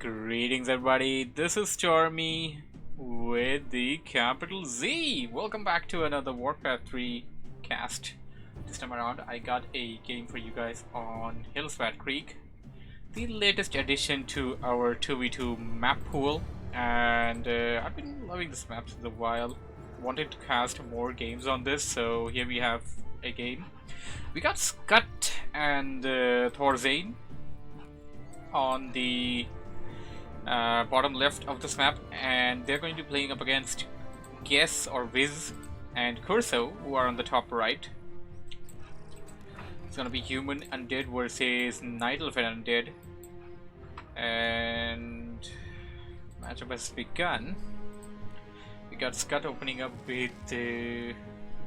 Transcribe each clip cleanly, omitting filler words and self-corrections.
Greetings everybody, this is Stormy with the capital Z. Welcome back to another WarCraft 3 cast. This time around I got a game for you guys on Hillsbrad Creek, the latest addition to our 2v2 map pool, and I've been loving this map for a while. Wanted to cast more games on this, so here we have a game. We got Skutt and Thorzain on the bottom left of this map, and they're going to be playing up against Guess or Wiz and Kurco, who are on the top right. It's gonna be human undead versus night elf and undead, and matchup has begun. We got Skutt opening up with the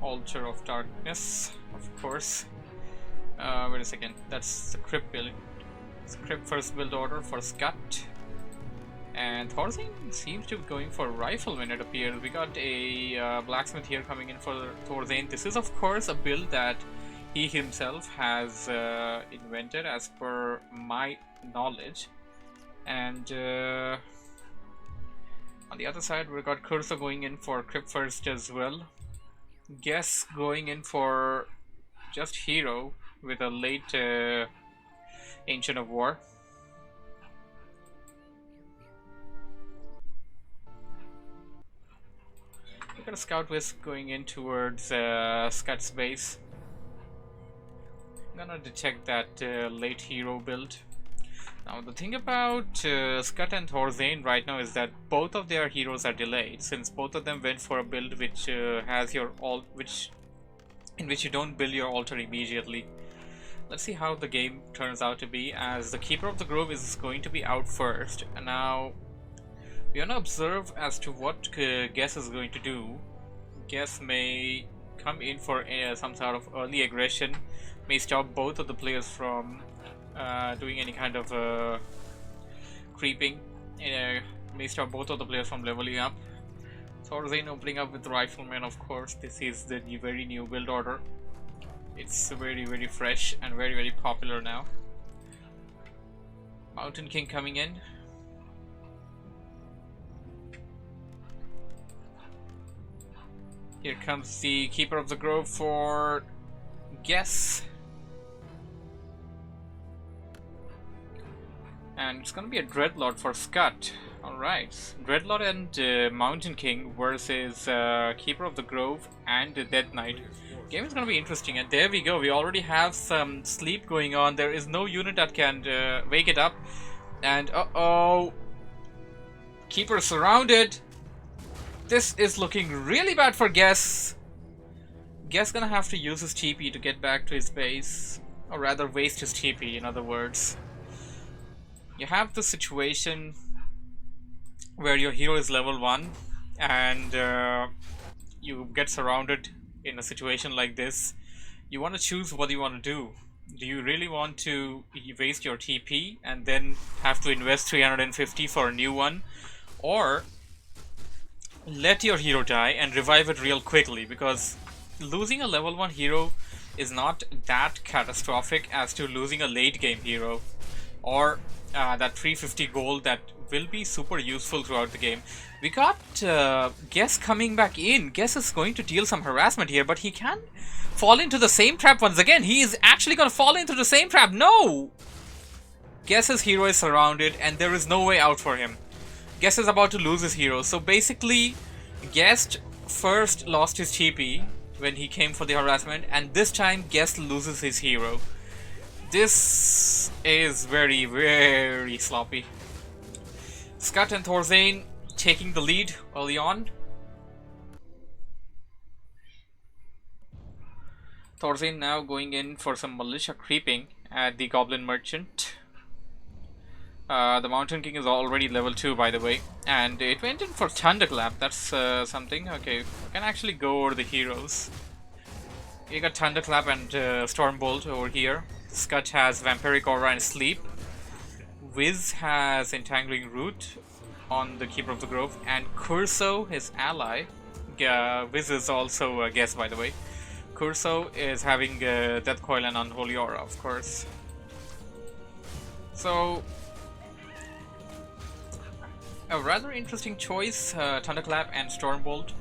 Altar of Darkness, of course. Wait a second, that's the crypt build. It's crypt first build order for Skutt. And Thorzain seems to be going for rifleman, it appears. We got a blacksmith here coming in for Thorzain. This is of course a build that he himself has invented as per my knowledge. And on the other side we got Kurco going in for crypt first as well. Guess going in for just hero with a late Ancient of War. Got a scout wisp going in towards Skutt's base. I'm gonna detect that late hero build. Now the thing about Skutt and Thorzain right now is that both of their heroes are delayed, since both of them went for a build which has your in which you don't build your altar immediately. Let's see how the game turns out to be, as the Keeper of the Grove is going to be out first. And now we want to observe as to what Guess is going to do. Guess may come in for some sort of early aggression, may stop both of the players from doing any kind of creeping, may stop both of the players from leveling up. Thorzain opening up with Rifleman, of course. This is the very new build order. It's very fresh and very popular now. Mountain King coming in. Here comes the Keeper of the Grove for Guess. And it's gonna be a Dreadlord for Skutt. Alright, Dreadlord and Mountain King versus Keeper of the Grove and Dead Knight. Game is gonna be interesting, and there we go. We already have some sleep going on. There is no unit that can wake it up. And uh-oh, Keeper surrounded. This is looking really bad for Guess. Guess gonna have to use his TP to get back to his base, or rather waste his TP, in other words. You have the situation where your hero is level 1 and you get surrounded in a situation like this. You want to choose what you want to do. Do you really want to waste your TP and then have to invest 350 for a new one, or let your hero die and revive it real quickly? Because losing a level 1 hero is not that catastrophic as to losing a late game hero, or that 350 gold that will be super useful throughout the game. We got Guess coming back in. Guess is going to deal some harassment here, but he can fall into the same trap once again. He is actually going to fall into the same trap. No! Guess's hero is surrounded and there is no way out for him. Guess is about to lose his hero. So basically, Guess first lost his TP when he came for the harassment, and this time Guess loses his hero. This is very sloppy. Skutt and Thorzain taking the lead early on. Thorzain now going in for some militia creeping at the Goblin Merchant. The Mountain King is already level 2, by the way, and it went in for Thunderclap. That's something. Okay, I can actually go over the heroes. You got Thunderclap and Stormbolt over here. Skutt has Vampiric Aura and Sleep. Wiz has Entangling Root on the Keeper of the Grove, and Kurco, his ally. Wiz is also a Guess, by the way. Kurco is having Death Coil and Unholy Aura, of course. So a rather interesting choice, Thunderclap and Stormbolt.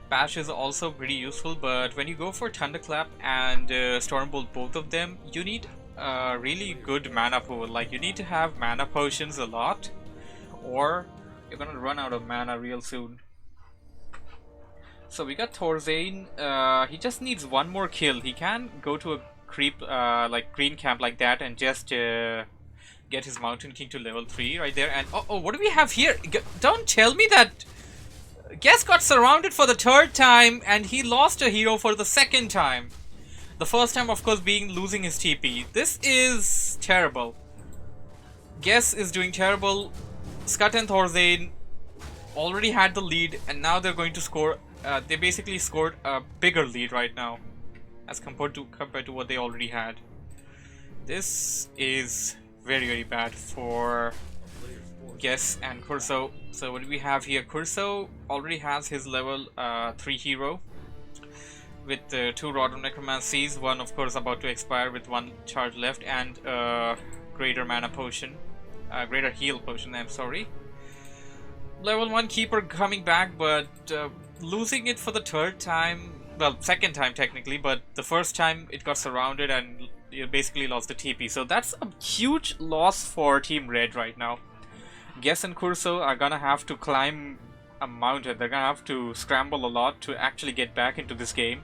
Bash is also pretty useful, but when you go for Thunderclap and Stormbolt, both of them, you need a really good mana pool. Like, you need to have mana potions a lot, or you're gonna run out of mana real soon. So we got Thorzain. He just needs one more kill. He can go to a creep like green camp like that and just get his Mountain King to level 3 right there. And oh, what do we have here? Don't tell me that Guess got surrounded for the 3rd time and he lost a hero for the 2nd time. The first time, of course, being losing his TP. This is terrible. Guess is doing terrible. Skutt and Thorzain already had the lead, and now they're going to score. They basically scored a bigger lead right now, as compared to what they already had. This is very bad for Guess and Kurco. So what do we have here? Kurco already has his level 3 hero with 2 Rod of Necromancies, one of course about to expire with 1 charge left, and greater mana potion, greater heal potion, I'm sorry. Level 1 keeper coming back, but losing it for the 3rd time, well, 2nd time technically, but the 1st time it got surrounded and you basically lost the TP. So that's a huge loss for Team Red right now. Guess and Kurco are gonna have to climb a mountain. They're gonna have to scramble a lot to actually get back into this game.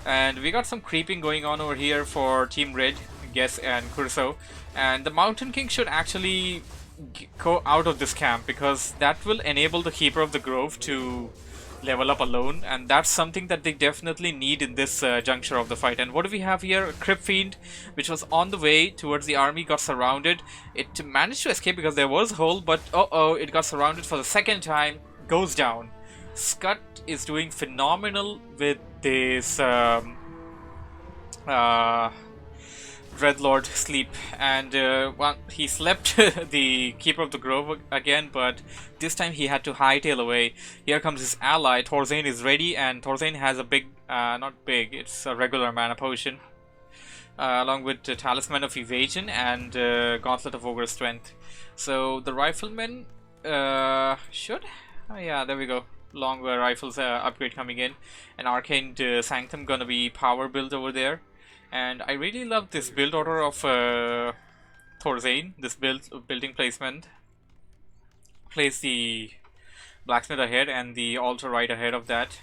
And we got some creeping going on over here for Team Red, Guess and Kurco. And the Mountain King should actually go out of this camp, because that will enable the Keeper of the Grove to level up alone, and that's something that they definitely need in this juncture of the fight. And what do we have here? A Crypt Fiend, which was on the way towards the army, got surrounded. It managed to escape because there was a hole, but it got surrounded for the 2nd time, goes down. Skutt is doing phenomenal with this Dreadlord sleep, and well, he slept the Keeper of the Grove again, but this time he had to hightail away. Here comes his ally. Thorzain is ready, and Thorzain has a big, not big, it's a regular mana potion, along with Talisman of Evasion and Gauntlet of Ogre Strength. So the Rifleman should, yeah, there we go. Long rifles upgrade coming in, and Arcane Sanctum gonna be power build over there. And I really love this build order of Thorzain, this building placement. Place the blacksmith ahead and the altar right ahead of that.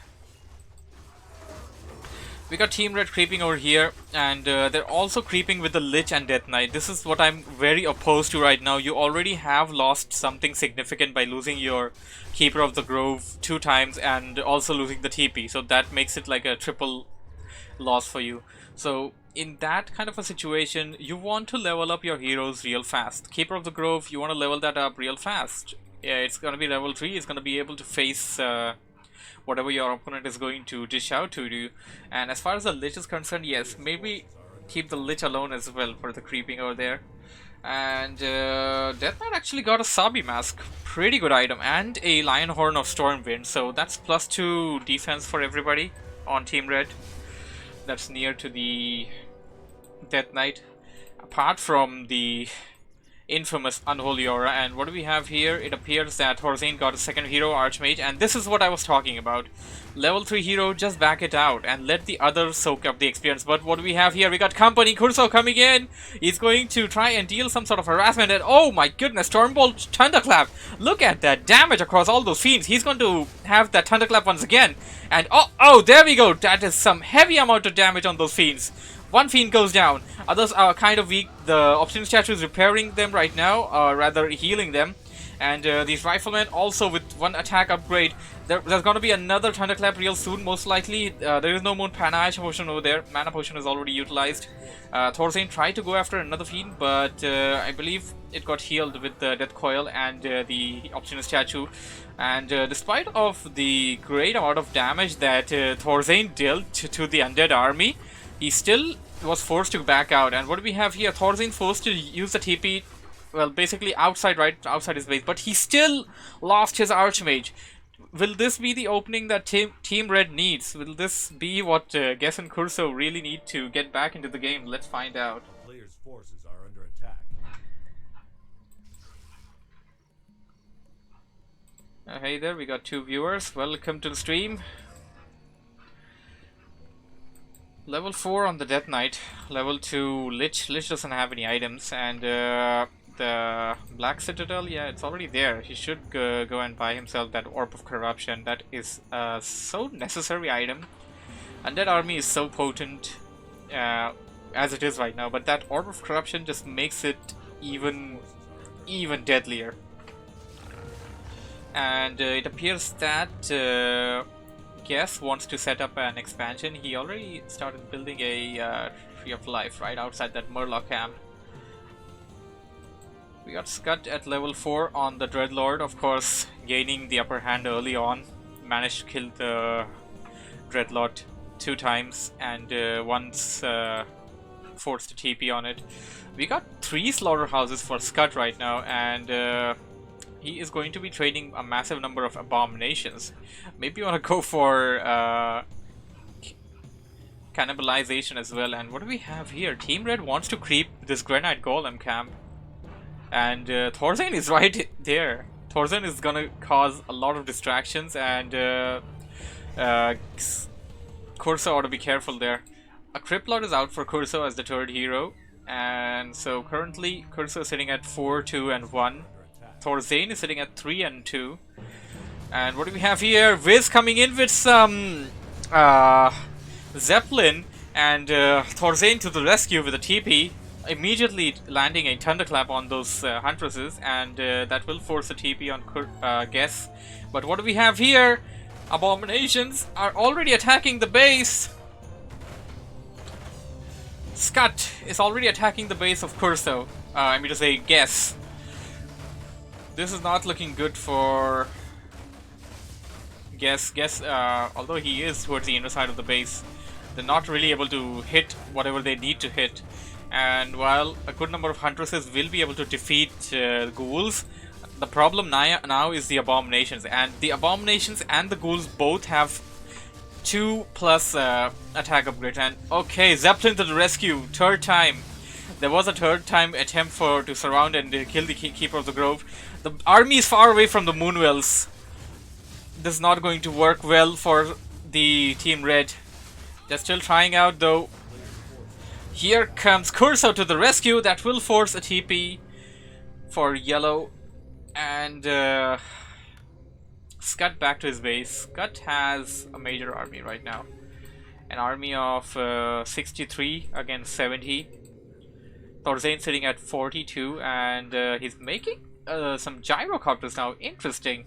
We got Team Red creeping over here, and they're also creeping with the Lich and Death Knight. This is what I'm very opposed to right now. You already have lost something significant by losing your Keeper of the Grove 2 times and also losing the TP. So that makes it like a triple loss for you. So in that kind of a situation, you want to level up your heroes real fast. Keeper of the Grove, you want to level that up real fast. Yeah, it's going to be level 3. It's going to be able to face whatever your opponent is going to dish out to you. And as far as the Lich is concerned, yes, maybe keep the Lich alone as well for the creeping over there. And Death Knight actually got a Sabi Mask, pretty good item, and a Lion Horn of Stormwind. So that's +2 defense for everybody on Team Red. That's near to the Death Knight, apart from the infamous Unholy Aura. And what do we have here? It appears that Thorzain got a 2nd hero, Archmage, and this is what I was talking about. Level 3 hero, just back it out and let the others soak up the experience. But what do we have here? We got Company, Kurco coming in. He's going to try and deal some sort of harassment, and oh my goodness, Stormbolt Thunderclap. Look at that damage across all those fiends. He's going to have that Thunderclap once again. And oh, there we go. That is some heavy amount of damage on those fiends. 1 fiend goes down. Others are kind of weak. The Obsidian Statue is repairing them right now, or rather healing them. And these Riflemen also with 1 attack upgrade. There's going to be another Thunderclap real soon, most likely. There is no more Mana Potion over there. Mana Potion is already utilized. Thorzain tried to go after another fiend, but I believe it got healed with the Death Coil and the Obsidian Statue. And despite of the great amount of damage that Thorzain dealt to the Undead army, he still was forced to back out. And what do we have here? Thorzain forced to use the TP, well, basically outside his base, but he still lost his Archmage. Will this be the opening that Team Red needs? Will this be what Guess and Kurco really need to get back into the game? Let's find out. Players' forces are under attack. hey there, we got 2 viewers. Welcome to the stream. Level 4 on the Death Knight. Level 2 Lich. Lich doesn't have any items. And the Black Citadel, yeah, it's already there. He should go and buy himself that Orb of Corruption. That is so necessary item. Undead army is so potent as it is right now. But that Orb of Corruption just makes it even deadlier. And it appears that Guess wants to set up an expansion. He already started building a Tree of Life right outside that Murloc camp. We got Skutt at level 4 on the Dreadlord, of course, gaining the upper hand early on. Managed to kill the Dreadlord 2 times and once forced a TP on it. We got 3 slaughterhouses for Skutt right now, and he is going to be training a massive number of abominations. Maybe you want to go for cannibalization as well. And what do we have here? Team Red wants to creep this Granite Golem camp. And Thorzain is right there. Thorzain is gonna cause a lot of distractions, and Kurco ought to be careful there. A Cryptlord is out for Kurco as the 3rd hero. And so currently Kurco is sitting at 4, 2, and 1. Thorzain is sitting at 3 and 2. And what do we have here? Viz coming in with some Zeppelin, and Thorzain to the rescue with a TP, immediately landing a Thunderclap on those Huntresses, and that will force a TP on Guess. But what do we have here? Abominations are already attacking the base. Skutt is already attacking the base of Kurco. I mean to say Guess. This is not looking good for Guess. Although he is towards the inner side of the base, they're not really able to hit whatever they need to hit. And while a good number of Huntresses will be able to defeat Ghouls, the problem now is the Abominations. And the Abominations and the Ghouls both have 2+ attack upgrades. And okay, Zeppelin to the rescue, 3rd time. There was a 3rd time attempt to surround and kill the Keeper of the Grove. The army is far away from the Moonwells. This is not going to work well for the Team Red. They're still trying out though. Here comes Kurco to the rescue. That will force a TP for Yellow. And Skutt back to his base. Skutt has a major army right now. An army of 63 against 70. Thorzain sitting at 42, and he's making some gyrocopters now. Interesting.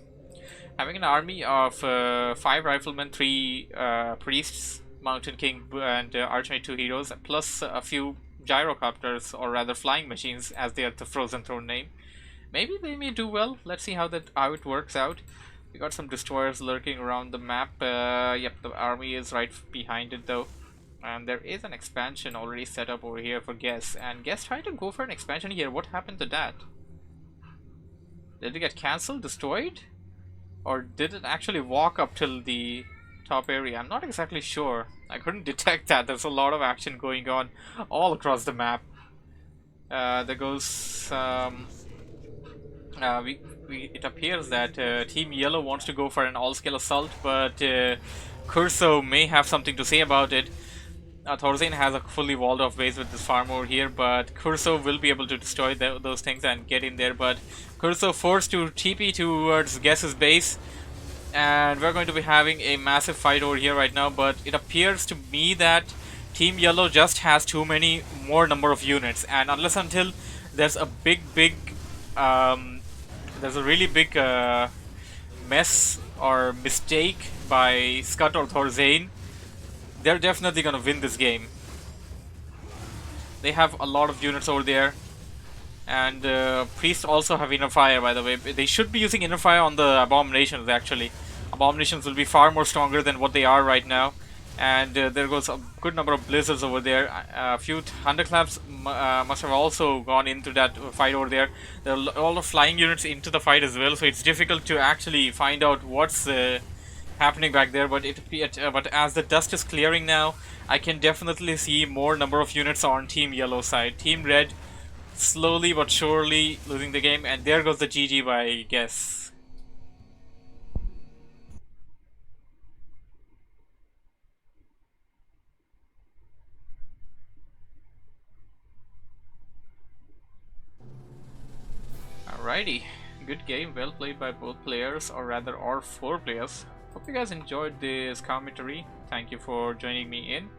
Having an army of 5 riflemen, 3 priests, Mountain King and Archknight 2 heroes, plus a few gyrocopters, or rather flying machines, as they are the Frozen Throne name. Maybe they may do well. Let's see how it works out. We got some destroyers lurking around the map. Yep, the army is right behind it though. And there is an expansion already set up over here for Guess. And Guess tried to go for an expansion here. What happened to that? Did it get cancelled, destroyed? Or did it actually walk up till the top area? I'm not exactly sure. I couldn't detect that. There's a lot of action going on all across the map. There goes... it appears that Team Yellow wants to go for an all-scale assault, but Kurco may have something to say about it. Thorzain has a fully walled off base with this farm over here, but Kurco will be able to destroy those things and get in there. But Kurco forced to TP towards Guess's base, and we're going to be having a massive fight over here right now. But it appears to me that Team Yellow just has too many more number of units, and unless until there's a there's a really big mess or mistake by Skutt or Thorzain, they're definitely gonna win this game. They have a lot of units over there, and priests also have inner fire, by the way. They should be using inner fire on the abominations. Actually, abominations will be far more stronger than what they are right now. And there goes a good number of blizzards over there. A few thunderclaps must have also gone into that fight over there. There are a lot of flying units into the fight as well, so it's difficult to actually find out what's happening back there. But but as the dust is clearing now, I can definitely see more number of units on Team Yellow side. Team Red slowly but surely losing the game, and there goes the GG by Guess. Alrighty, good game, well played by both players, or rather all 4 players. Hope you guys enjoyed this commentary. Thank you for joining me in.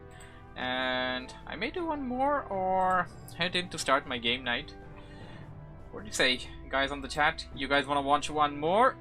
And I may do one more or head in to start my game night. What do you say, guys on the chat? You guys want to watch one more?